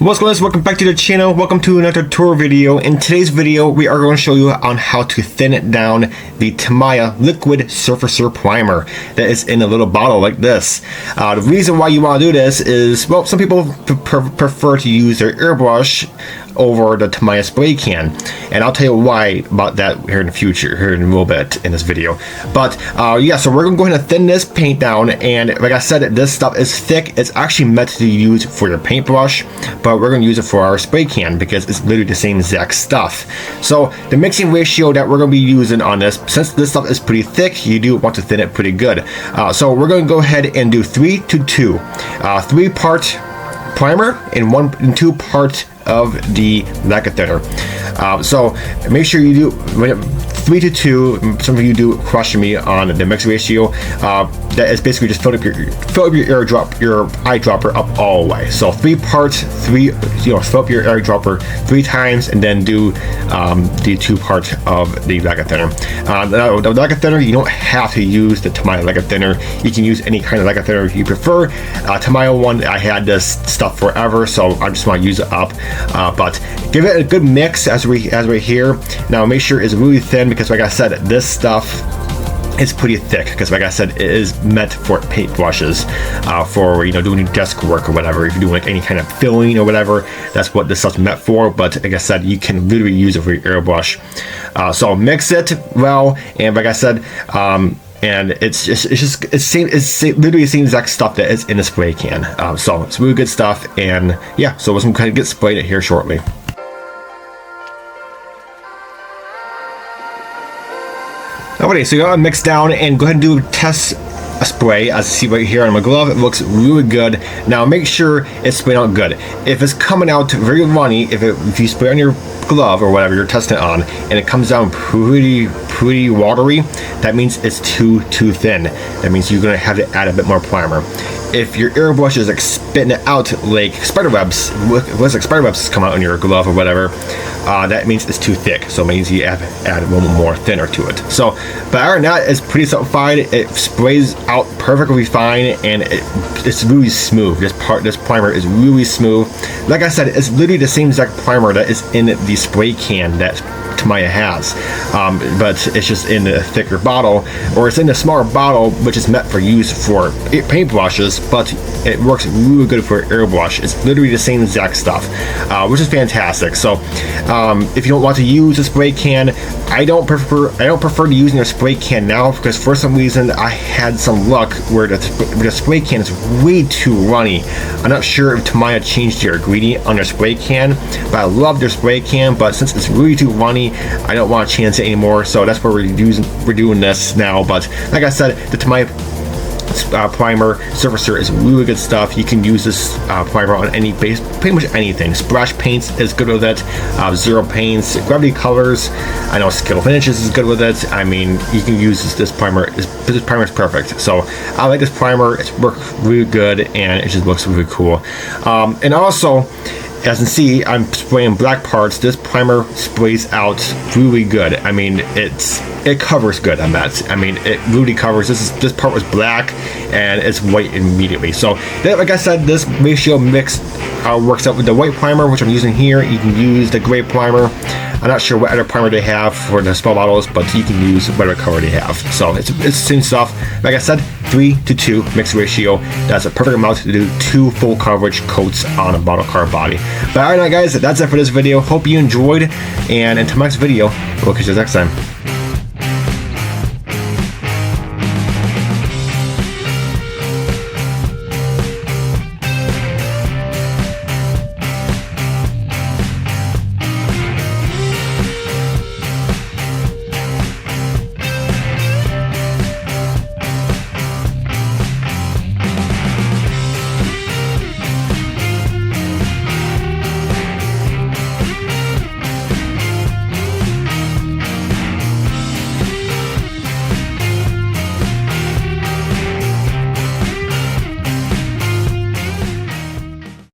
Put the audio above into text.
What's going on? Welcome back to the channel. Welcome to another tutorial video. In today's video, we are going to show you on how to thin it down the Tamiya liquid surfacer primer that is in a little bottle like this. The reason why you want to do this is, well, some people prefer to use their airbrush over the Tamiya spray can, and I'll tell you why about that here in the future, here in a little bit in this video. But yeah, so we're going to go ahead and thin this paint down, and like I said, this stuff is thick. It's actually meant to use for your paintbrush, but we're going to use it for our spray can because it's literally the same exact stuff. So the mixing ratio that we're going to be using on this, since this stuff is pretty thick, you do want to thin it pretty good. So we're going to go ahead and do 3 to 2, 3-part primer and 2 parts of the lacquer thinner. So make sure you do 3 to 2. Some of you do question me on the mix ratio. That is basically just fill up your eyedropper up all the way. So 3 parts, fill up your eyedropper 3 times, and then do the 2 parts of the lacquer thinner. The lacquer thinner, you don't have to use the Tamiya lacquer thinner. You can use any kind of lacquer thinner you prefer. Tamiya one, I had this stuff forever, so I just want to use it up. But give it a good mix as we're here. Now make sure it's really thin, because like I said, this stuff is pretty thick, because like I said, it is meant for paint brushes, for doing desk work or whatever. If you're doing like any kind of filling or whatever, that's what this stuff's meant for. But like I said, you can literally use it for your airbrush. So mix it well, and like I said, and it's literally the same exact stuff that is in the spray can. So it's really good stuff, and yeah, so we're going to get sprayed it here shortly. Alrighty, so you gotta mix down and go ahead and do a test spray. As you see right here on my glove, it looks really good. Now make sure it's sprayed out good. If it's coming out very runny, if you spray on your glove or whatever you're testing it on, and it comes down pretty watery, that means it's too thin. That means you're gonna have to add a bit more primer. If your airbrush is like spitting it out like spiderwebs, like spiderwebs come out on your glove or whatever, that means it's too thick. So it means you add a little more thinner to it. So, but other than that, it's pretty simplified. It sprays out perfectly fine, and it's really smooth. This primer is really smooth. Like I said, it's literally the same exact primer that is in the spray can that Tamiya has, but it's just in a thicker bottle, or it's in a smaller bottle, which is meant for use for paintbrushes, but it works really good for airbrush. It's literally the same exact stuff, which is fantastic. So if you don't want to use a spray can, I don't prefer to using a spray can now, because for some reason I had some luck where the spray can is way too runny. I'm not sure if Tamiya changed their ingredient on their spray can, but I love their spray can, but since it's really too runny, I don't want to chance it anymore. So that's where we're doing this now. But like I said, the Tamiya primer surfacer is really good stuff. You can use this primer on any base, pretty much anything. Splash paints is good with it. Zero paints, gravity colors, I know skill finishes is good with it. I mean, you can use this primer. This primer is perfect. So I like this primer. It's worked really good, and it just looks really cool. And also, as you can see, I'm spraying black parts. This primer sprays out really good. I mean, it covers good on that. I mean, it really covers. This part was black, and it's white immediately. So, like I said, this ratio mix works out with the white primer, which I'm using here. You can use the gray primer. I'm not sure what other primer they have for the small bottles, but you can use whatever color they have. So it's the same stuff. Like I said, 3 to 2 mix ratio. That's a perfect amount to do 2 full coverage coats on a bottle car body. But alright, guys, that's it for this video. Hope you enjoyed, and until my next video, we'll catch you next time.